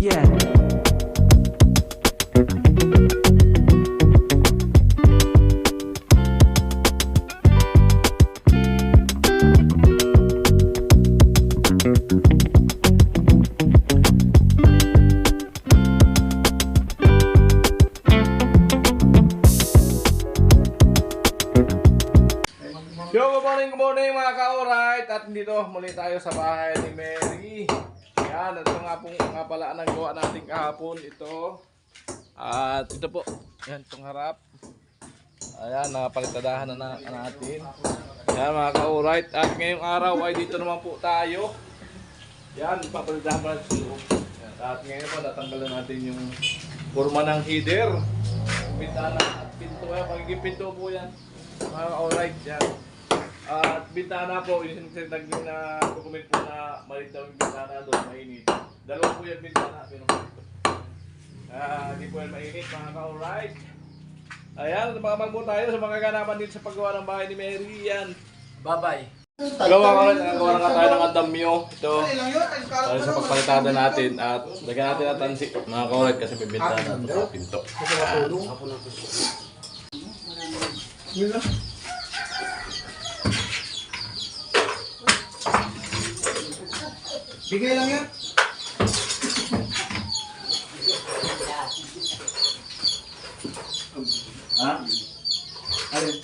Yeah. Yo, good morning mga ka-alright. At dito muli tayo sa bahay ni Mary. Yan, ito nga pala ang nagawa natin kahapon. Ito. At ito po. Yan, itong harap. Ayan, napalitadahan na natin. Yan mga ka-alright. At ngayong araw ay dito naman po tayo. Yan, papalitadahan pa natin sa loob. Yan, at ngayon po natanggalan natin yung forma ng header. Bintana at pinto. Pagiging pinto po yan. Mga ka-alright. Yan. At bintana po, yung sinagdag nyo na document po na maliit daw yung bintana doon, mainit. Dalawa po yung bintana, pero hindi po yan mainit mga ka-alright. Ayan, mamag po tayo sa mga kaganapan dito sa paggawa ng bahay ni Mary. Yan. Bye-bye. Gawa nga tayo ng andamyo. Ito, tayo sa pagpalitada natin. At lagyan natin ang tansi mga ka-alright kasi may bintana ito sa pinto. Bigay lang yan. Ha? Alin?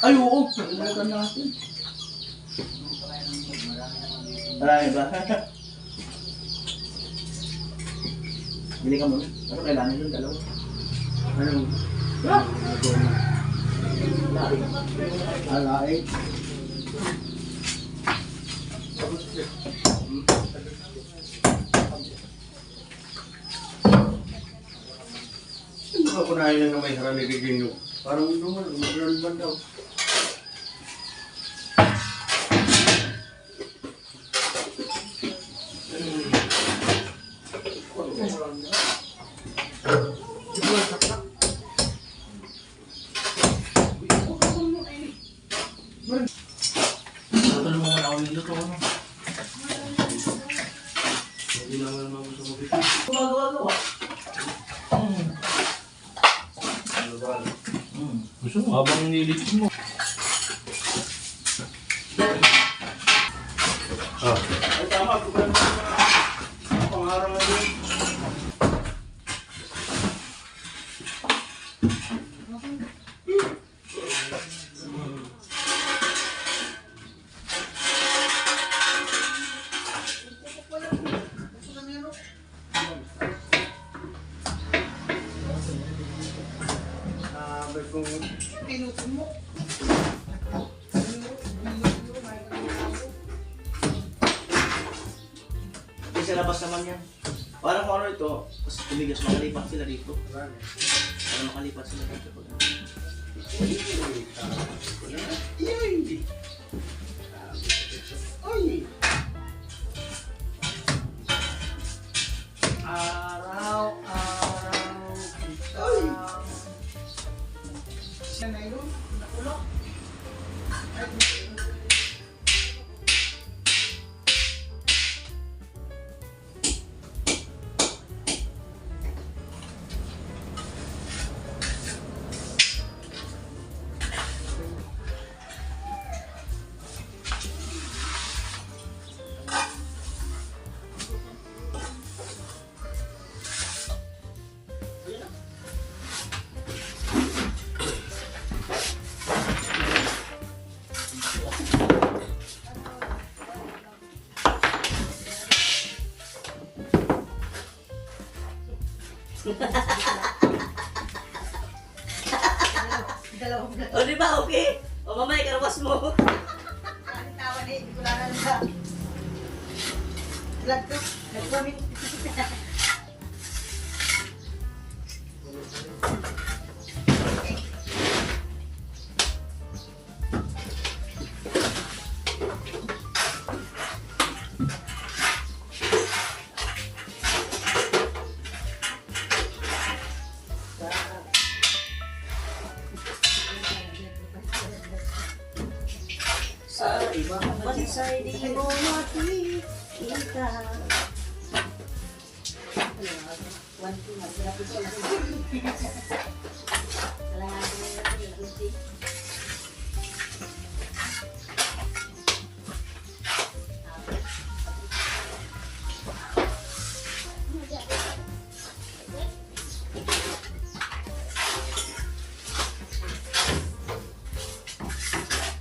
Ay, oo. Nalimutan natin. Marami ba? Bili ka muna. Ano kailangan yun? Dalawa. Ano? Alain. Ano ko na yun na may sarali bigyan nyo? Parang luman daw. Natulong mo na ako nito to. Hindi naman naman gusto mo bigyan. Gumagawa-gawa. Gusto mo, habang nilit mo. Ay tama, kukulang mo na pangarang na yun. Sabi ko, Sa labas naman yan. Parang kung ano ito, kasi tumigas, makalipat sila dito. Parang makalipat sila dito. Araw-araw kita. O di ba okay? O mamaya karawas mo. Tawa ni kularan sa. Lag to. Nagkomit. Sa ibang bansay di mo makikita. One, two, magkakapit ko lang. Kailangan ko na yung kunti.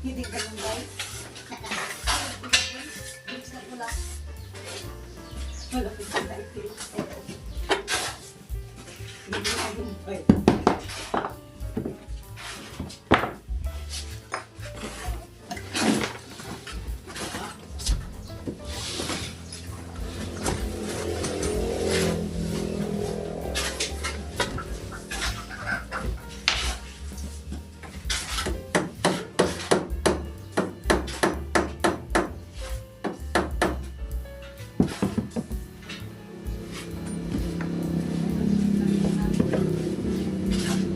Hindi ka lang guys. Buksan ko lang. Wala ko sa tayo. Hindi ka gumpay.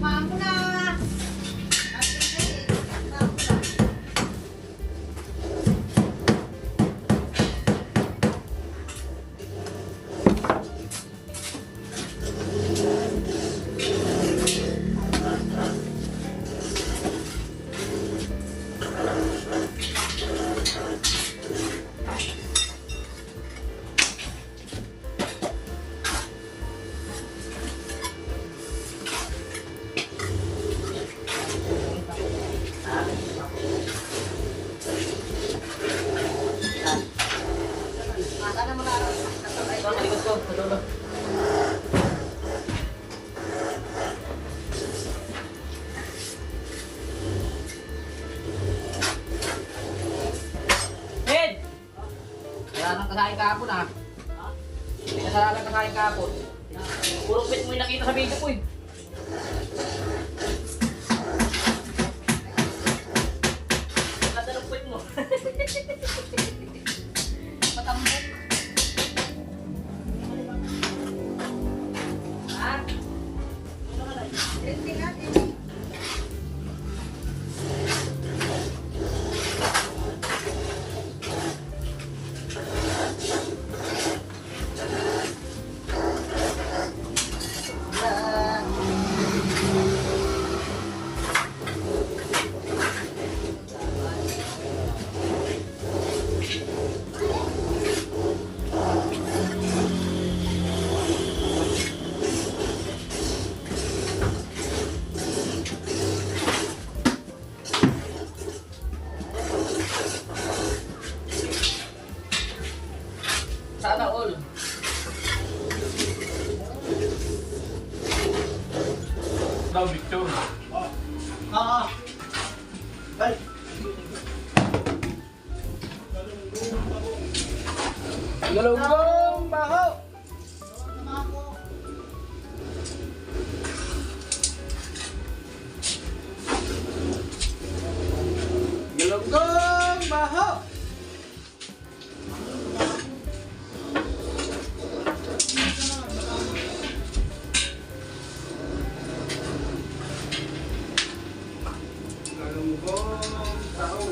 Mamo na! Mata na mo na. Ito ang likod ko, sa dulo. Ed! Kasalanan kasahin kahapon ah. May kasalanan kasahin kahapon. Puro pit mo yung nakita sa video ko eh. Ganda ng pit mo. Patambok. Ah? Sana all. Daw, Victor. Ay! Galunggong baho! Galunggong baho! Galunggong baho!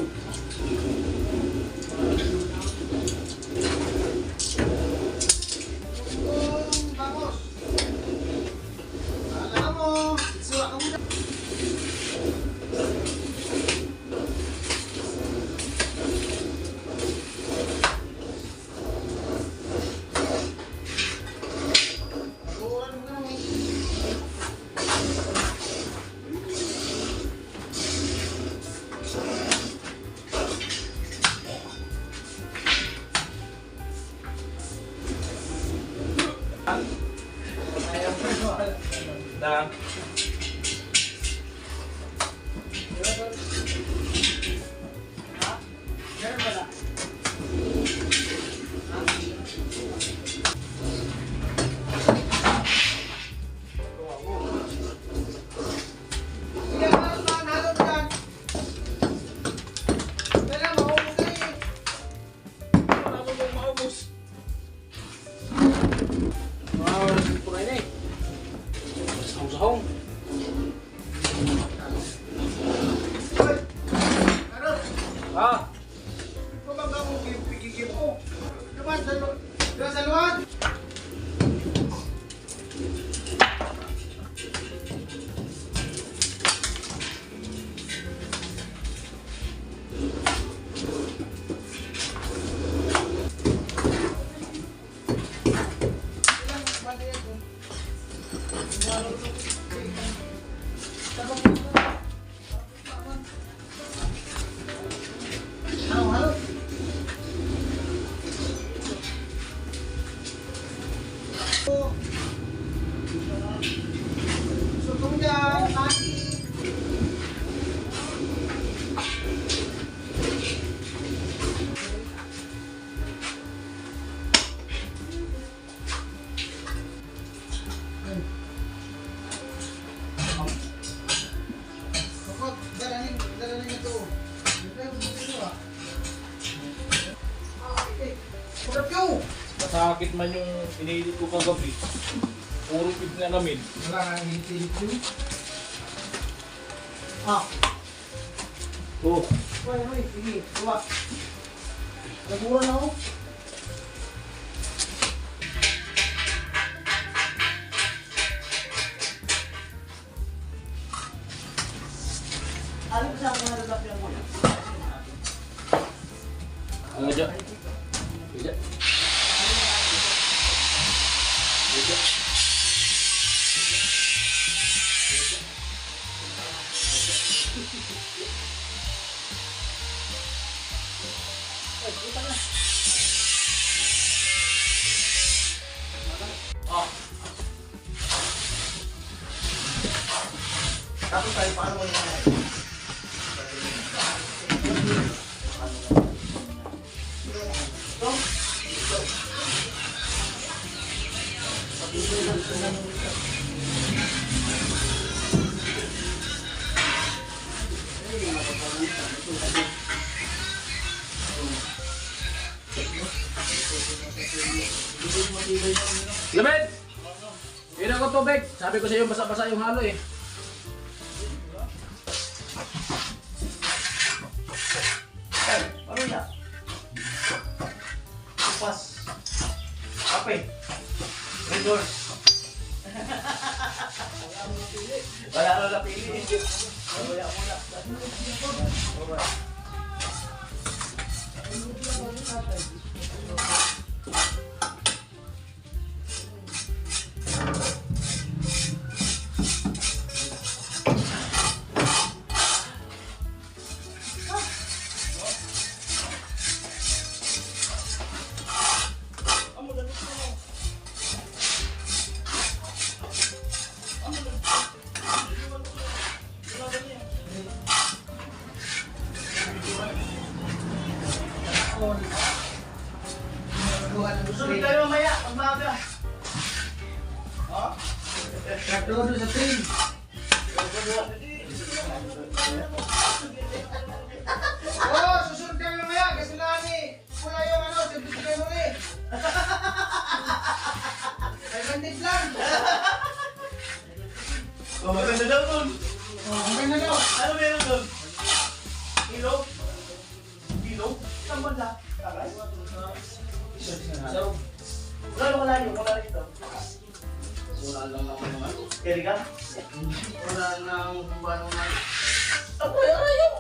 Na. Sahong. Ah. Ito ba ang pigigil ko? Diba sa luwan? Masakit man yung inilit ko kagabi. Puro pig na namin. Wala nga hinihilit yun. Oh, Hoy, sige, tuwa. Nagura na ako. alam ko sa mga lalaki ang muna. Ano dyan? Dyan. Tapos tayo, paano mo yung Lamed! Ina ko tubig. Sabi ko sa iyo, basa-basa yung halo eh. Ano na? Upas. Kape. Red doors. Wala na napili. Wala muna. Susunod tayo mamaya, magmaga. Nagdodo sa train. Oh, susunod kami mamaya. Kasi lani. Wala yung ano, certificate mo rin. Ay, bandit lang. Oh, maganda daw dun. Oh, hanggang na daw. Ano meron dun? Ilog? Ilog? Saan ba na? Tagay? Wala naman layo, wala rito. Wala lang ako naman. Kaya ka? Wala nang kumbano na. Ako, ayaw!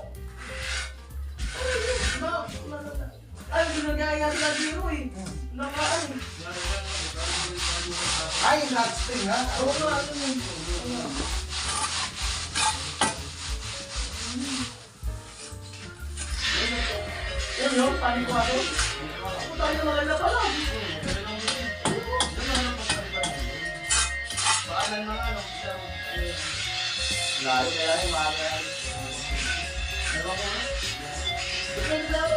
Ay, ginagaya sila dito eh. Nakaan eh. Ay, hot spring ha? Oo nga, ano yun? Yun yun, panik ko ako. Ako tayo maganda pa lang. Paanan mga ano. Lahat kaya yung maaga yan. Depende lang.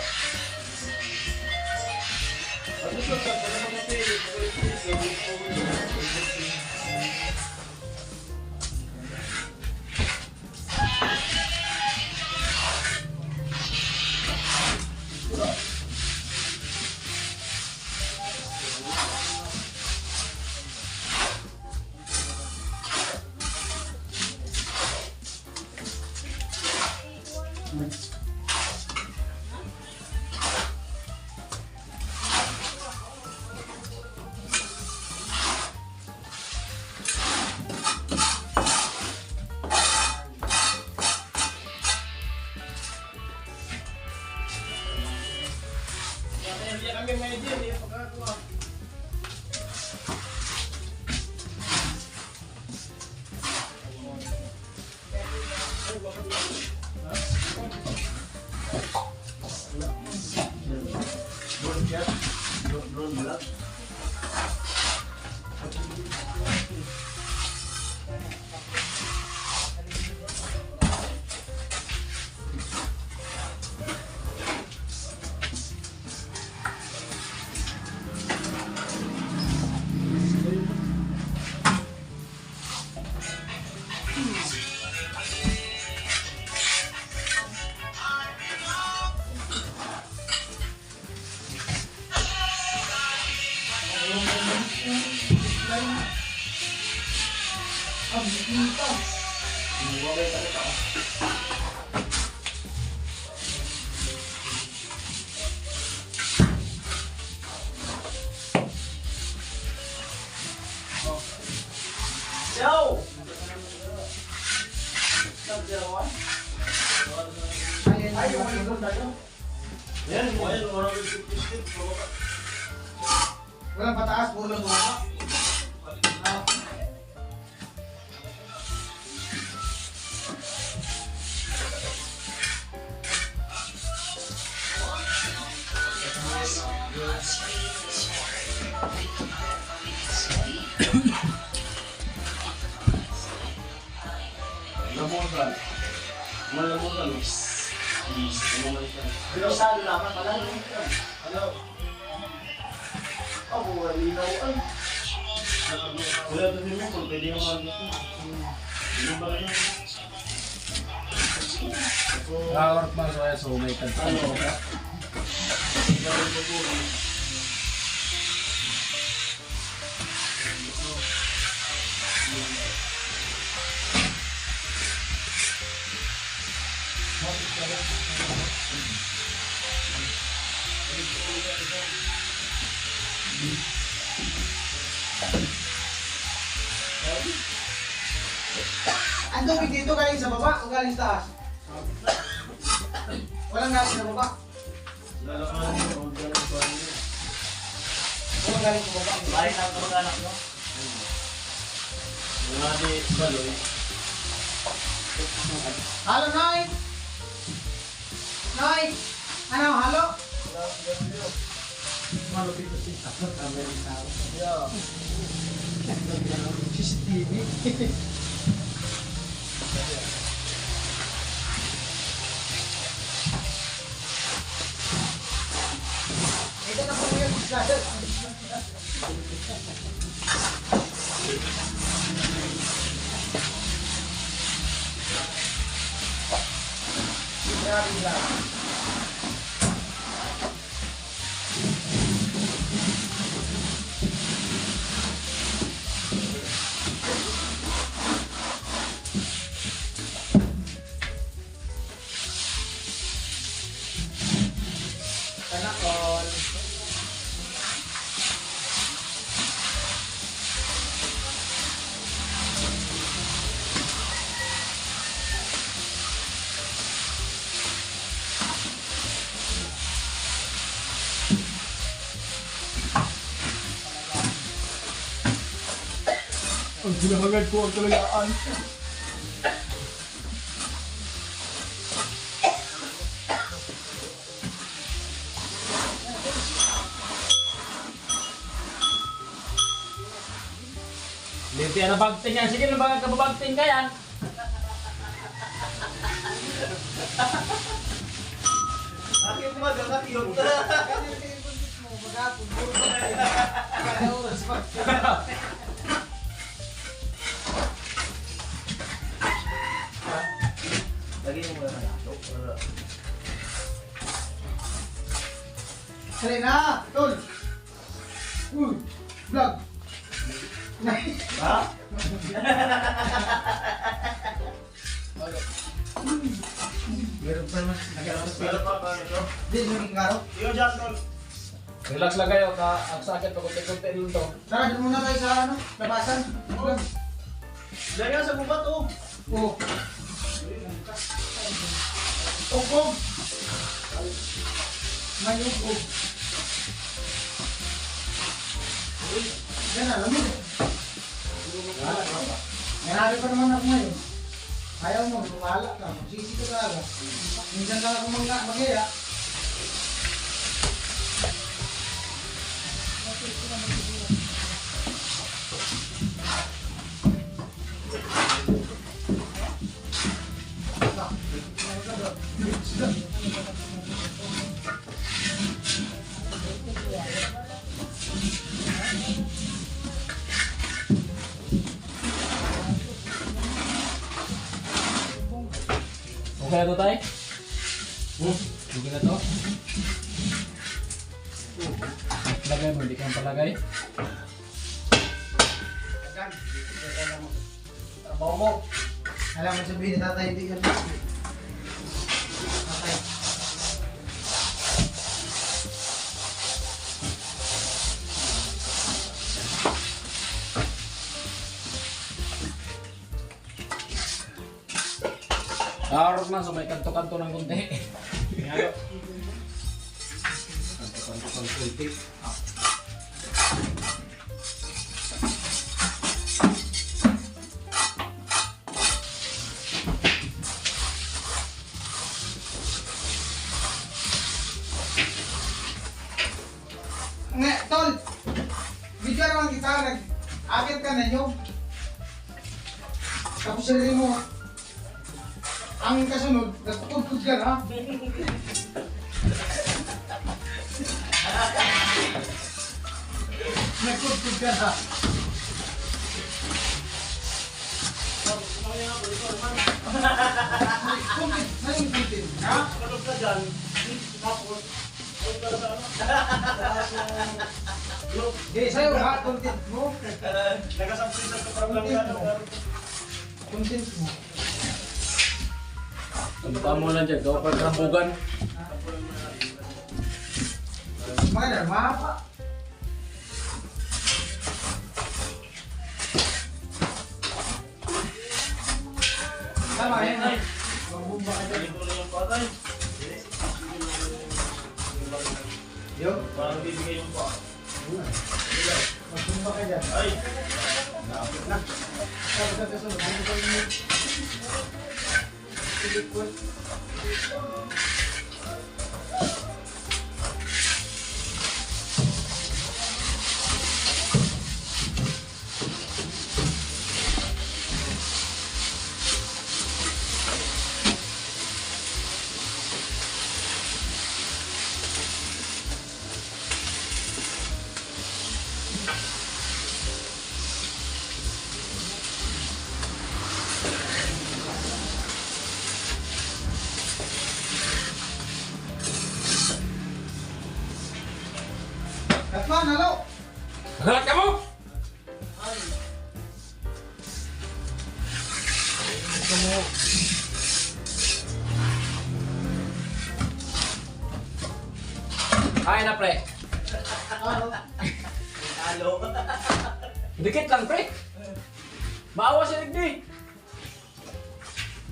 Ano to? Sa pala mga pili. Kami may idea, hindi yung pagkakawa. Drone vlog. Yo! Ay, yung mga ito tayo. Yan, ayan, 150 steps. Walang pataas, puro lang bumaba. Lamutan. Malamutan. Pero sa laman pala. Ano? Ako, linaw ay. Wala ito din mo kung pwede yung mga dito. Ano ba yun? Nakakart man so so may kanta. Ano? Ang tubig dito galing sa baba o galing sa taas? Walang galing sa baba. Walang galing sa baba. Bahay ng kamag-anak mo? Mga di baloy. Halo, Noy! Noy! Ano, halo? Malupit na si Tapos, kamera sa ako. CCTV. Ito na po yung discussion. Grabe lang. Sana all. Ang sinahagad ko ang talagaan. Hindi na bagting yan. Sige na ba kababagting ka yan? Bakit mo magagat yun? Maghapon, puro ba? Kada oras pa. Lagi mo muna nato. Sali na! Tol! Uy! Vlog! Ha? Meron pa naman. Nagkakaroon Pero pa ba ito? Hindi, naging karo. Iyo dyan, tol. Relax lang kayo, ang sakit pakunti-kunti lang to. Tara, dun muna tayo sa ano, labasan. Vlog. Diyan yan sa gubat, oh. Oo. Ugog! May ugog. Yan na, lamig. Nanalo pa naman ako ngayon. Ayaw mo, lumala ka. Magsisi ka talaga. Minsan lang ako mag-iya. kaya to tayo? Bukin na to? Palagay mo, hindi kang palagay. Trabaho mo. Alam mo sabihin ni tatay, hindi yan. Tatay. Harap na, so may kanto-kanto ng kunti. Nga, tol! Video naman kita, nag-akit ka na nyo. Tapos sabihin mo, ang kasunod, nagtutugtog ka na. Nagtutugtog ka na. Kuntit, naging kuntit. Ha? Kalog ka dyan. Tapos, kalog ka sa ano? Eh, sa'yo ha, kuntit mo. Nagasampin sa kaparang ka. Kuntit mo. Tanda mo lang dyan, gawa pa karambugan. Mana, mahapa. Tama yan, ay. Magbumba ka dyan. Ito na yung patay. Yo, Parang bibigay yung pa. magbumba ka dyan. Ay! Sabi sa kasunod, ano ba yung silikon? Katman, halo! Halat ka mo! Kaya na, pre. Halo. Dikit lang, pre. Maawa si Rigby.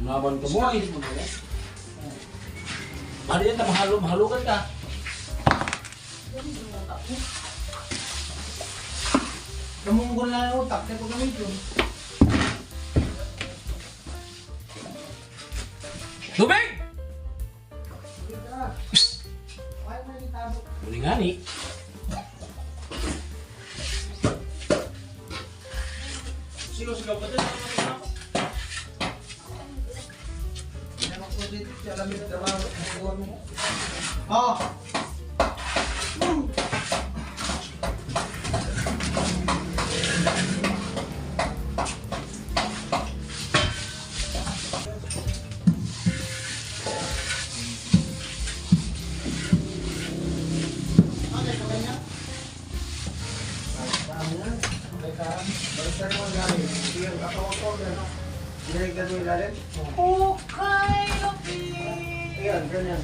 Maban ka mo, hindi mo na. Ano yan, mahalukan ka. Kamunggol na yung utak, hindi ko gamit yun. Tubig! Why mo yung tabo? Muli nga ni. Sigaw-sigaw ka dyan. Hindi naman ko dito siya alam yung trabaho. Nagawa mo. Oh! Baliktad mo ang galing. Sige, ako, gano'n. Baliktad mo yung galing? Okay, okay. Ayan, ganyan.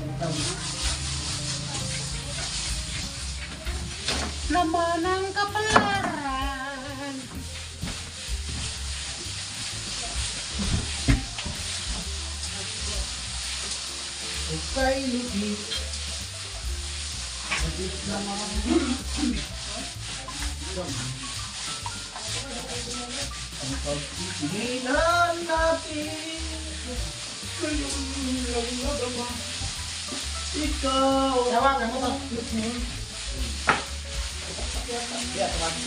Laman ng kapalaran. Okay, Lucky. Mabilis naman. Ang pagtitigilan natin, ngayon lang nagama. Ikaw. Tawagan mo to. Yeah, tawagan.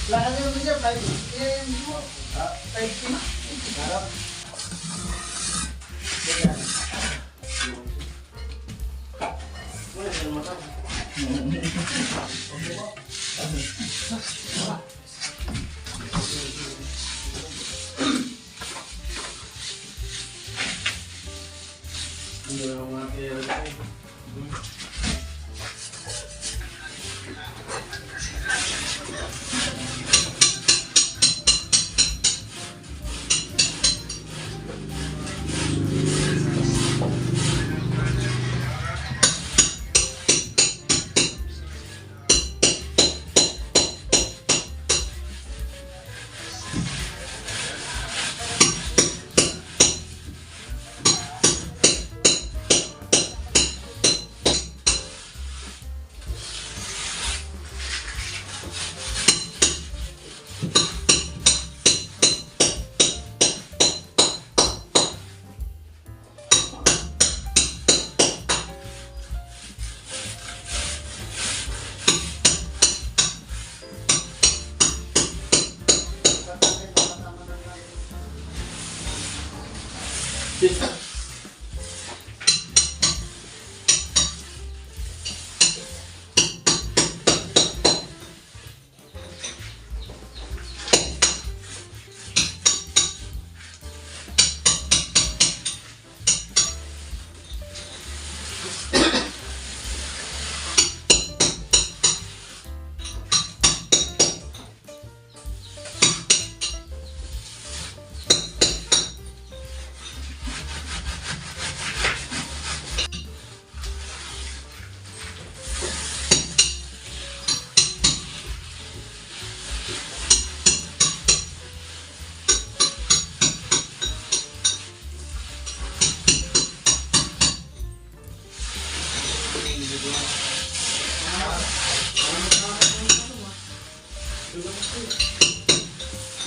Lahat naman siya, 5 mo. 5 feet. Harap.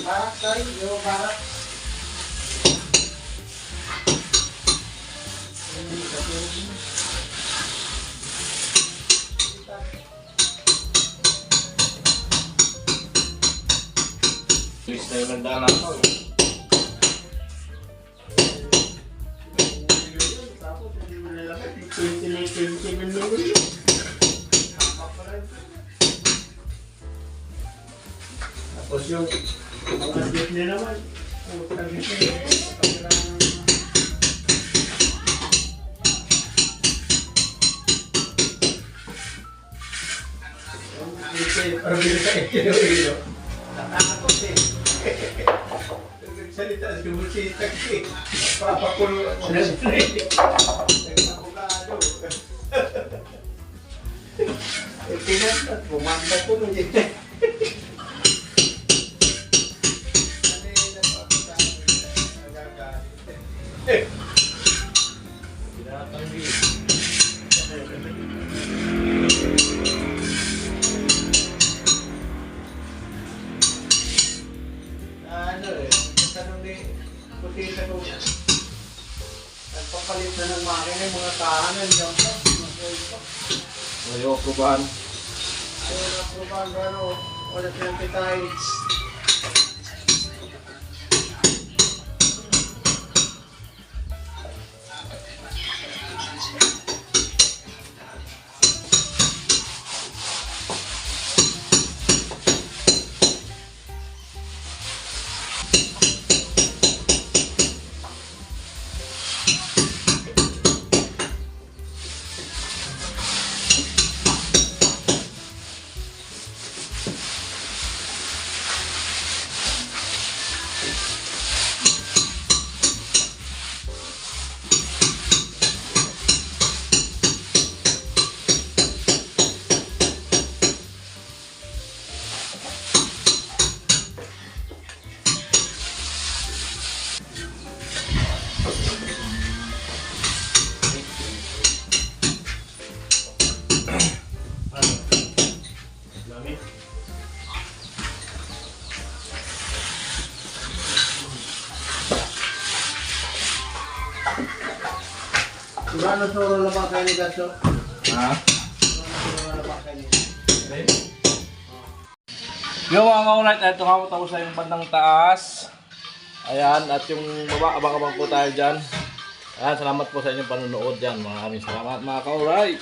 Barak tayo, yo barak. Please tayo ng daan ako. Tapos hindi mo nalapit. 29-27 na ulit. Tapos yung mga jet niya naman. Putang ito. Parabili ka ilo-ilo. Natakot eh. Nagsalita si Musitag eh. Papakulo ako na siya eh. Nagpapukado. Tinatat, bumanda ko mo dito. Nagpapalit na ng makina yung mga tahanan dyan pa. Ayaw ko ba? Ayaw na proban gano. Wala silang pitay. Ano suro na ba kayo ni Gaso? Ha? Suro na ba kayo ni? Yung mga kaulit, ito nga tapos na yung bandang taas. Ayan, at yung baba, abang-abang po tayo dyan. Ayan, salamat po sa inyong panonood dyan. Maraming salamat mga ka-alright.